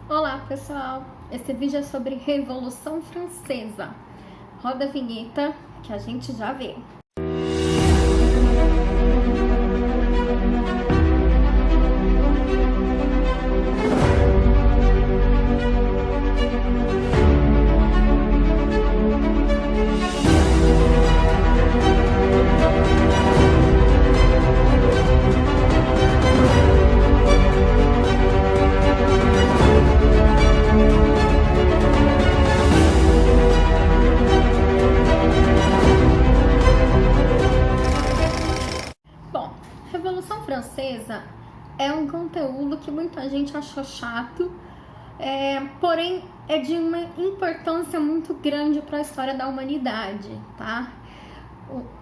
Olá pessoal, esse vídeo é sobre Revolução Francesa. Roda a vinheta que a gente já vê. Bom, Revolução Francesa é um conteúdo que muita gente achou chato, porém é de uma importância muito grande para a história da humanidade, tá?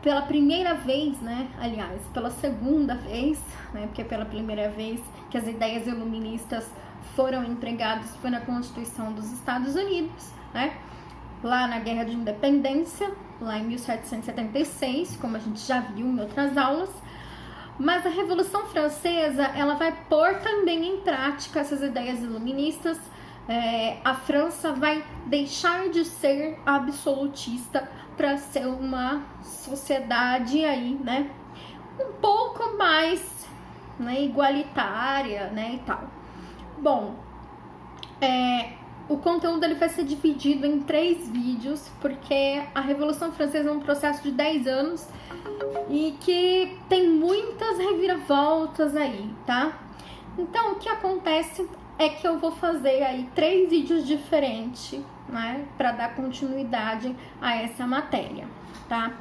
Pela primeira vez, aliás, pela segunda vez, porque pela primeira vez que as ideias iluministas foram empregadas foi na Constituição dos Estados Unidos, lá na Guerra de Independência, lá em 1776, como a gente já viu em outras aulas. Mas a Revolução Francesa, ela vai pôr também em prática essas ideias iluministas. A França vai deixar de ser absolutista para ser uma sociedade aí, um pouco mais igualitária, e tal. Bom, o conteúdo ele vai ser dividido em 3 vídeos, porque a Revolução Francesa é um processo de 10 anos e que tem muitas reviravoltas aí, tá? Então, o que acontece é que eu vou fazer aí 3 vídeos diferentes, para dar continuidade a essa matéria, tá?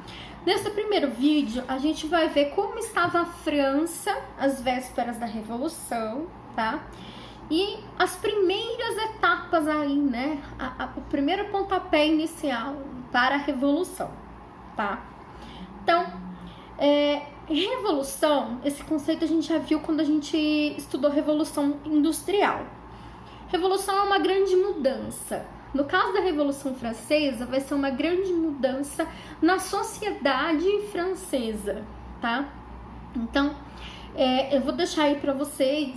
Nesse primeiro vídeo, a gente vai ver como estava a França às vésperas da Revolução, tá? E as primeiras etapas aí, o primeiro pontapé inicial para a Revolução, tá? Então, revolução, esse conceito a gente já viu quando a gente estudou Revolução Industrial. Revolução é uma grande mudança. No caso da Revolução Francesa, vai ser uma grande mudança na sociedade francesa, tá? Então, eu vou deixar aí para vocês,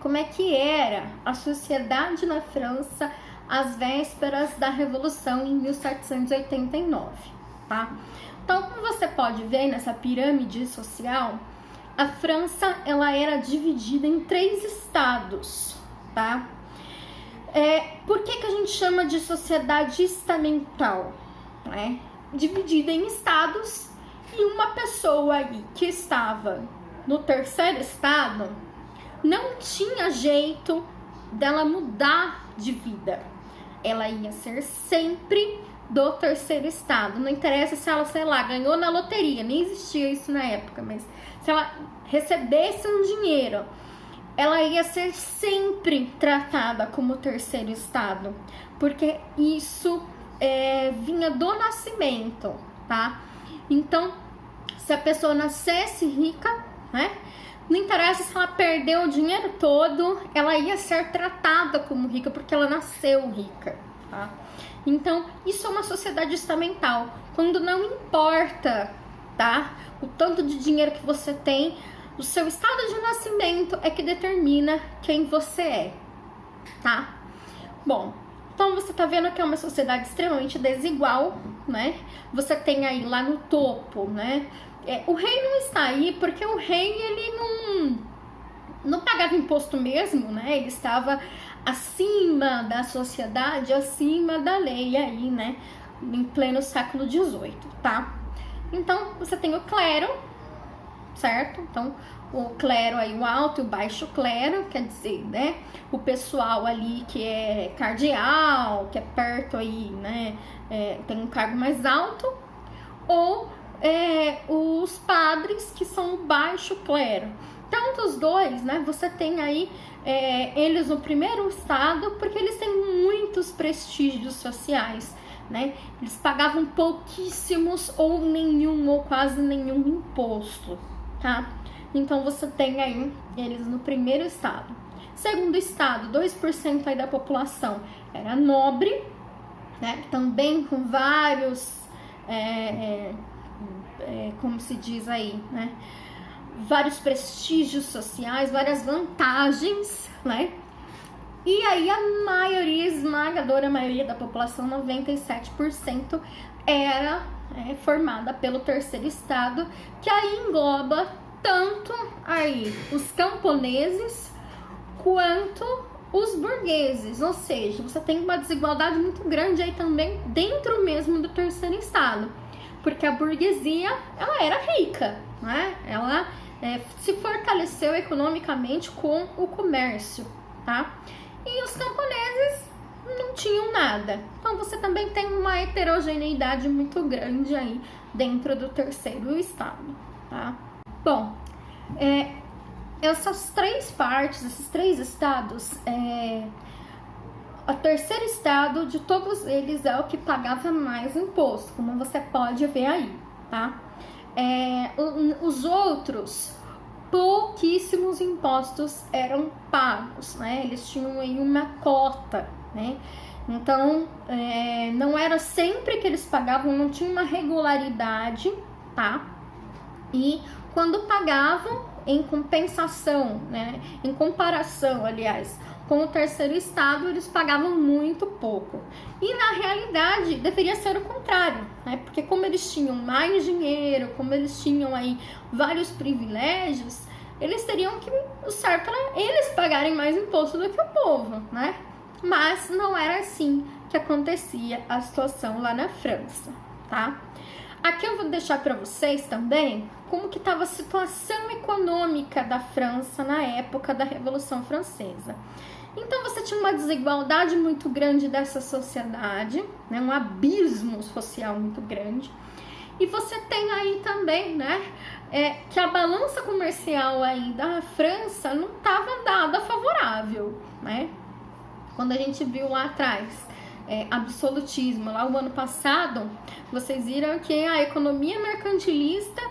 como é que era a sociedade na França às vésperas da Revolução em 1789, tá? Então, como você pode ver nessa pirâmide social, a França ela era dividida em 3 estados, tá? Por que a gente chama de sociedade estamental? Dividida em estados, e uma pessoa aí que estava no 3º estado não tinha jeito dela mudar de vida. Ela ia ser sempre do 3º estado. Não interessa se ela, ganhou na loteria, nem existia isso na época, mas se ela recebesse um dinheiro, ela ia ser sempre tratada como 3º estado, porque isso vinha do nascimento, tá? Então, se a pessoa nascesse rica, não interessa se ela perdeu o dinheiro todo, ela ia ser tratada como rica, porque ela nasceu rica, tá? Então, isso é uma sociedade estamental, quando não importa, tá? O tanto de dinheiro que você tem, o seu estado de nascimento é que determina quem você é, tá? Bom, então você tá vendo que é uma sociedade extremamente desigual, Você tem aí lá no topo, o rei não está aí porque o rei, ele não pagava imposto mesmo, Ele estava acima da sociedade, acima da lei aí, em pleno século XVIII, tá? Então, você tem o clero, certo? Então, o clero aí, o alto e o baixo clero, quer dizer, o pessoal ali que é cardeal, que é perto aí, tem um cargo mais alto, ou os padres, que são o baixo clero. Então, dos dois, você tem aí eles no 1º estado, porque eles têm muitos prestígios sociais, Eles pagavam pouquíssimos ou nenhum, ou quase nenhum imposto, tá? Então, você tem aí eles no 1º estado. Segundo estado, 2% aí da população era nobre, também com vários, como se diz aí, vários prestígios sociais, várias vantagens, E aí a maioria, esmagadora maioria da população, 97%, era formada pelo terceiro estado, que aí engloba tanto aí os camponeses quanto os burgueses, ou seja, você tem uma desigualdade muito grande aí também dentro mesmo do terceiro estado, porque a burguesia, ela era rica, né? Ela se fortaleceu economicamente com o comércio, tá? E os camponeses não tinham nada. Então você também tem uma heterogeneidade muito grande aí dentro do terceiro estado, tá? Bom, essas três partes, esses três estados, o terceiro estado de todos eles é o que pagava mais imposto, como você pode ver aí, tá? Os outros, pouquíssimos impostos eram pagos, né? Eles tinham aí uma cota, né? Então, não era sempre que eles pagavam, não tinha uma regularidade, tá? E quando pagavam, em compensação, né? Em comparação, aliás, com o terceiro estado, eles pagavam muito pouco. E na realidade, deveria ser o contrário, né? Porque como eles tinham mais dinheiro, como eles tinham aí vários privilégios, eles teriam que, o certo era eles pagarem mais imposto do que o povo, né? Mas não era assim que acontecia a situação lá na França, tá? Aqui eu vou deixar para vocês também como que estava a situação econômica da França na época da Revolução Francesa. Então você tinha uma desigualdade muito grande dessa sociedade, né, um abismo social muito grande. E você tem aí também, né, que a balança comercial aí da França não estava nada favorável, né? Quando a gente viu lá atrás, absolutismo, lá o ano passado, vocês viram que a economia mercantilista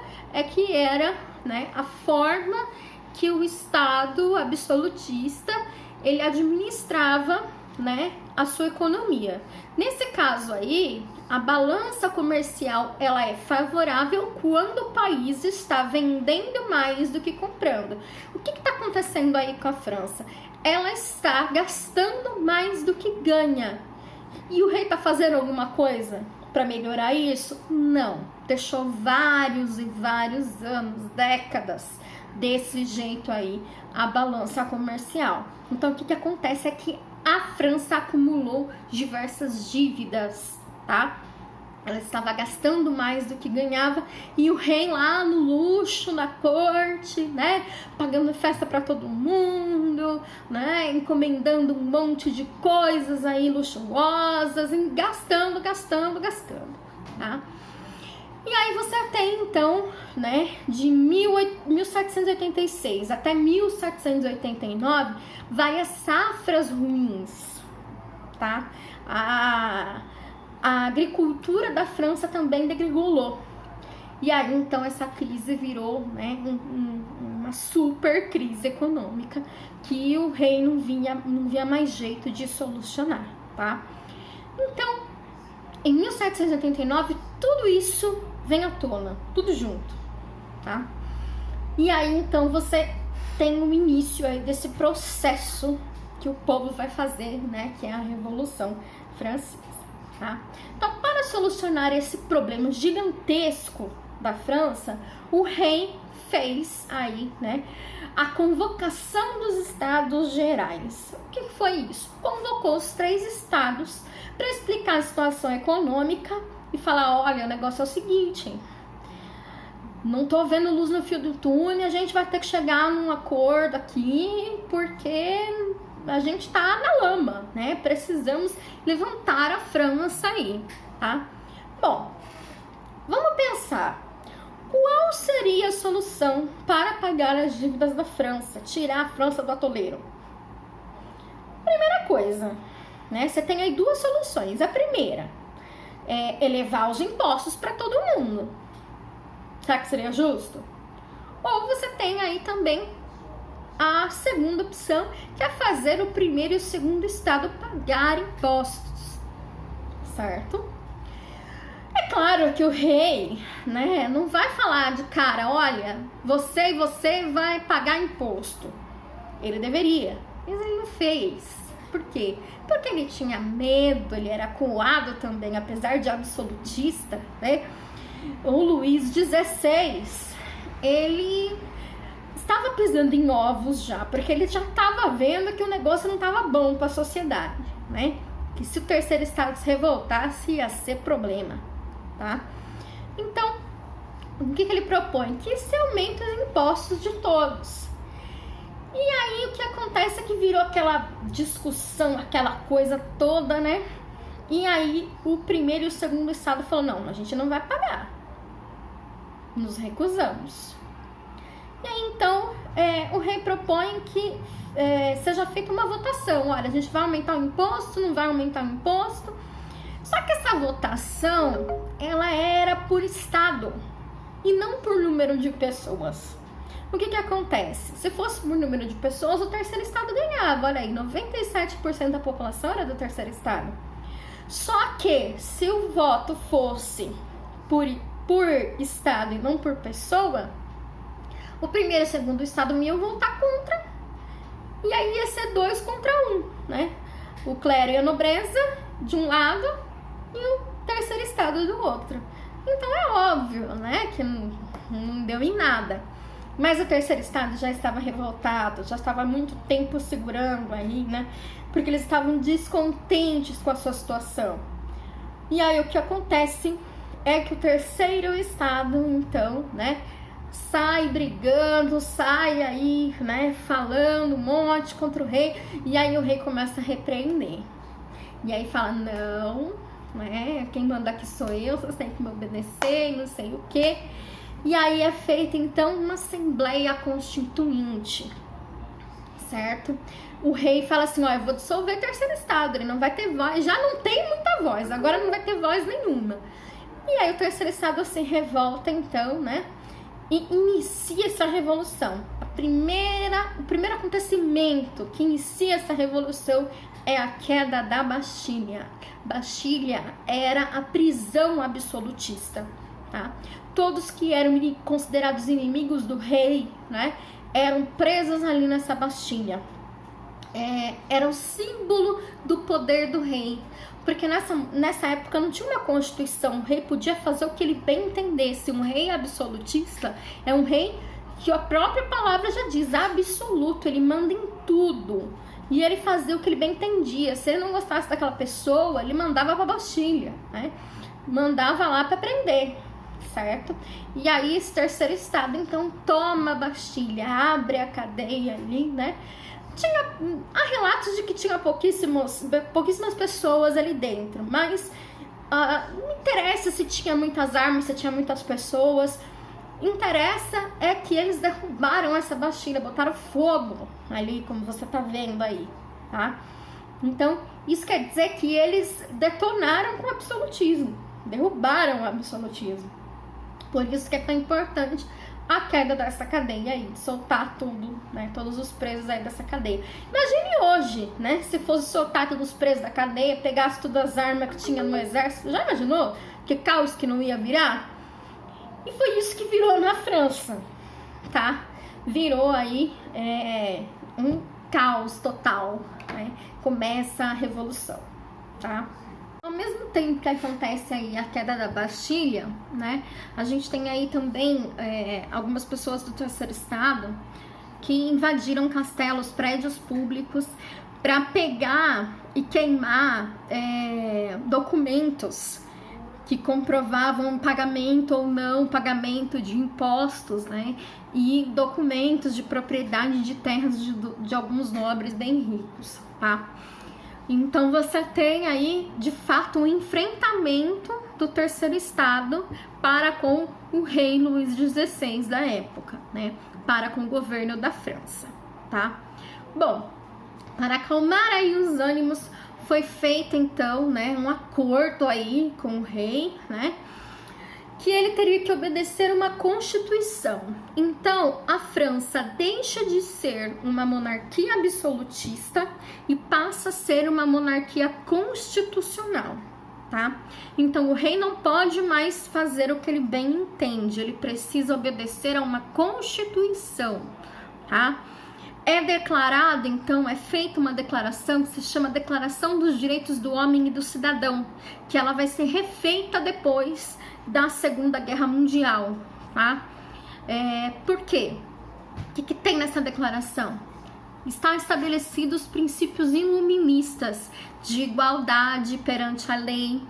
que era, né, a forma que o Estado absolutista ele administrava, né, a sua economia. Nesse caso aí, a balança comercial ela é favorável quando o país está vendendo mais do que comprando. O que está acontecendo aí com a França? Ela está gastando mais do que ganha. E o rei está fazendo alguma coisa para melhorar isso? Não. Deixou vários e vários anos, décadas, desse jeito aí, a balança comercial. Então, o que acontece é que a França acumulou diversas dívidas, tá? Ela estava gastando mais do que ganhava e o rei lá no luxo, na corte, né? Pagando festa para todo mundo, né? Encomendando um monte de coisas aí luxuosas, e gastando, tá? E aí você tem então, né, de 1786 até 1789, várias safras ruins, tá? A agricultura da França também degringolou. E aí, então, essa crise virou, né, uma super crise econômica que o rei não via mais jeito de solucionar, tá? Então, em 1789, tudo isso vem à tona, tudo junto, tá? E aí, então, você tem o início aí desse processo que o povo vai fazer, né, que é a Revolução Francesa. Tá? Então, para solucionar esse problema gigantesco da França, o rei fez aí, né, a convocação dos estados gerais. O que foi isso? Convocou os três estados para explicar a situação econômica e falar, olha, o negócio é o seguinte, não tô vendo luz no fio do túnel, a gente vai ter que chegar num acordo aqui, porque a gente tá na lama, né? Precisamos levantar a França aí, tá? Bom, vamos pensar. Qual seria a solução para pagar as dívidas da França? Tirar a França do atoleiro? Primeira coisa, né? Você tem aí duas soluções. A primeira é elevar os impostos para todo mundo. Será que seria justo? Ou você tem aí também a segunda opção, que é fazer o primeiro e o segundo estado pagar impostos, certo? É claro que o rei, né, não vai falar de cara, olha, você e você vai pagar imposto. Ele deveria, mas ele não fez. Por quê? Porque ele tinha medo, ele era acuado também, apesar de absolutista, né? O Luís XVI, ele estava pisando em ovos já, porque ele já estava vendo que o negócio não estava bom para a sociedade, né? Que se o terceiro estado se revoltasse, ia ser problema, tá? Então, o que ele propõe? Que se aumente os impostos de todos. E aí, o que acontece é que virou aquela discussão, aquela coisa toda, né? E aí, o primeiro e o segundo estado falou, não, a gente não vai pagar. Nos recusamos. E aí, então, o rei propõe que seja feita uma votação. Olha, a gente vai aumentar o imposto, não vai aumentar o imposto. Só que essa votação, ela era por estado e não por número de pessoas. O que acontece? Se fosse por número de pessoas, o terceiro estado ganhava. Olha aí, 97% da população era do terceiro estado. Só que, se o voto fosse por estado e não por pessoa, o primeiro e o segundo estado iam votar contra. E aí ia ser 2 contra 1, né? O clero e a nobreza de um lado e o terceiro estado do outro. Então é óbvio, né, que não deu em nada. Mas o terceiro estado já estava revoltado, já estava há muito tempo segurando aí, né? Porque eles estavam descontentes com a sua situação. E aí o que acontece é que o terceiro estado, então, né, sai brigando, sai aí, né, falando um monte contra o rei. E aí o rei começa a repreender. E aí fala, não, né, quem manda aqui sou eu, vocês têm que me obedecer, não sei o quê. E aí é feita, então, uma assembleia constituinte, certo? O rei fala assim, ó, eu vou dissolver o terceiro estado, ele não vai ter voz, já não tem muita voz, agora não vai ter voz nenhuma. E aí o terceiro estado se revolta, então, né, e inicia essa revolução. O primeiro acontecimento que inicia essa revolução é a queda da Bastilha. Bastilha era a prisão absolutista, tá? Todos que eram considerados inimigos do rei, né, eram presos ali nessa Bastilha. Era o símbolo do poder do rei, porque nessa época não tinha uma constituição, o rei podia fazer o que ele bem entendesse. Um rei absolutista é um rei que a própria palavra já diz, absoluto, ele manda em tudo, e ele fazia o que ele bem entendia. Se ele não gostasse daquela pessoa, ele mandava pra Bastilha, né, mandava lá para prender, certo? E aí esse terceiro estado, então, toma a Bastilha, abre a cadeia ali, né? Há relatos de que tinha pouquíssimas pessoas ali dentro, mas não interessa se tinha muitas armas, se tinha muitas pessoas. Interessa é que eles derrubaram essa Bastilha, botaram fogo ali, como você tá vendo aí, tá? Então, isso quer dizer que eles detonaram com o absolutismo, derrubaram o absolutismo. Por isso que é tão importante a queda dessa cadeia aí, de soltar tudo, né, todos os presos aí dessa cadeia. Imagine hoje, né, se fosse soltar todos os presos da cadeia, pegasse todas as armas que tinha no exército, já imaginou? Que caos que não ia virar? E foi isso que virou na França, tá? Virou aí um caos total, né? Começa a revolução, tá? Ao mesmo tempo que acontece aí a queda da Bastilha, né, a gente tem aí também algumas pessoas do terceiro estado que invadiram castelos, prédios públicos para pegar e queimar documentos que comprovavam pagamento ou não pagamento de impostos, né, e documentos de propriedade de terras de alguns nobres bem ricos, tá? Então você tem aí, de fato, um enfrentamento do terceiro estado para com o rei Luís XVI da época, né? Para com o governo da França, tá? Bom, para acalmar aí os ânimos, foi feito então, né, um acordo aí com o rei, né? Que ele teria que obedecer uma constituição. Então, a França deixa de ser uma monarquia absolutista e passa a ser uma monarquia constitucional, tá? Então, o rei não pode mais fazer o que ele bem entende, ele precisa obedecer a uma constituição, tá? é declarado, então, é feita uma declaração que se chama Declaração dos Direitos do Homem e do Cidadão, que ela vai ser refeita depois da Segunda Guerra Mundial, tá? Por quê? O que tem nessa declaração? Estão estabelecidos princípios iluministas de igualdade perante a lei,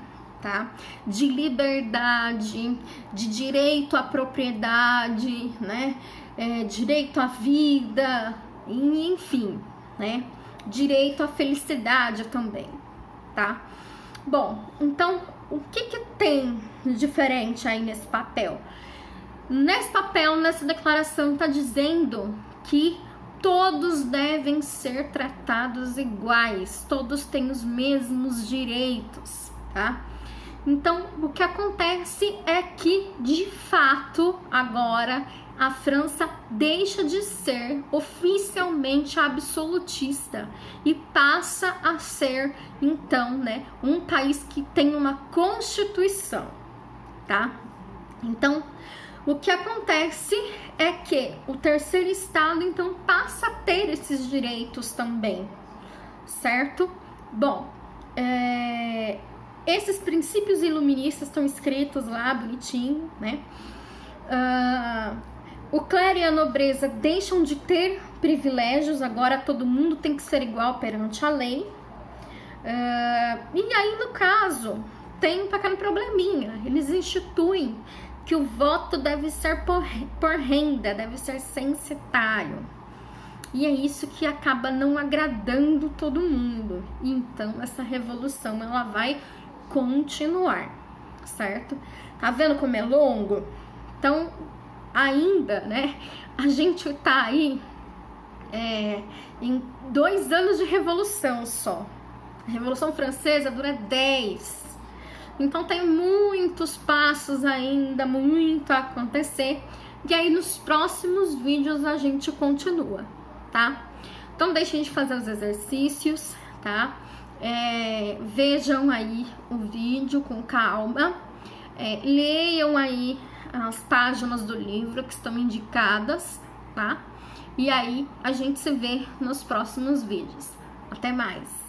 tá? De liberdade, de direito à propriedade, né? Direito à vida, enfim, né? Direito à felicidade também, tá? Bom, então, o que tem de diferente aí nesse papel? Nesse papel, nessa declaração, tá dizendo que todos devem ser tratados iguais, todos têm os mesmos direitos, tá? Então, o que acontece é que, de fato, agora a França deixa de ser oficialmente absolutista e passa a ser, então, né, um país que tem uma constituição, tá? Então, o que acontece é que o terceiro estado, então, passa a ter esses direitos também, certo? Bom, esses princípios iluministas estão escritos lá, bonitinho, né? O clero e a nobreza deixam de ter privilégios, agora todo mundo tem que ser igual perante a lei. E aí, no caso, tem um pequeno probleminha, eles instituem que o voto deve ser por renda, deve ser censitário. E é isso que acaba não agradando todo mundo. Então, essa revolução, ela vai continuar, certo? Tá vendo como é longo? Então, ainda, né, a gente tá aí em 2 anos de revolução só. A Revolução Francesa dura 10. Então tem muitos passos ainda, muito a acontecer. E aí nos próximos vídeos a gente continua, tá? Então não deixem de fazer os exercícios, tá? Vejam aí o vídeo com calma. Leiam aí as páginas do livro que estão indicadas, tá? E aí a gente se vê nos próximos vídeos. Até mais!